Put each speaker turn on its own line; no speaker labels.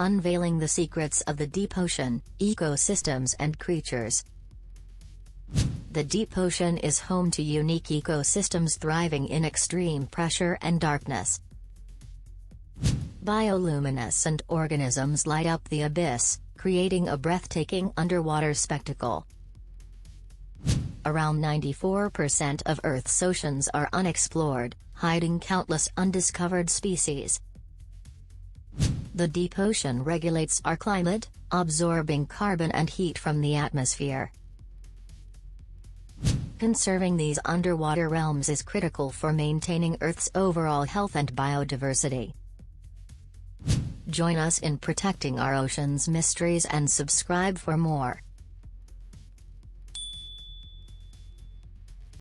Unveiling the secrets of the deep ocean, ecosystems and creatures. The deep ocean is home to unique ecosystems thriving in extreme pressure and darkness. Bioluminescent organisms light up the abyss, creating a breathtaking underwater spectacle. Around 94% of Earth's oceans are unexplored, hiding countless undiscovered species. The deep ocean regulates our climate, absorbing carbon and heat from the atmosphere. Conserving these underwater realms is critical for maintaining Earth's overall health and biodiversity. Join us in protecting our ocean's mysteries and subscribe for more.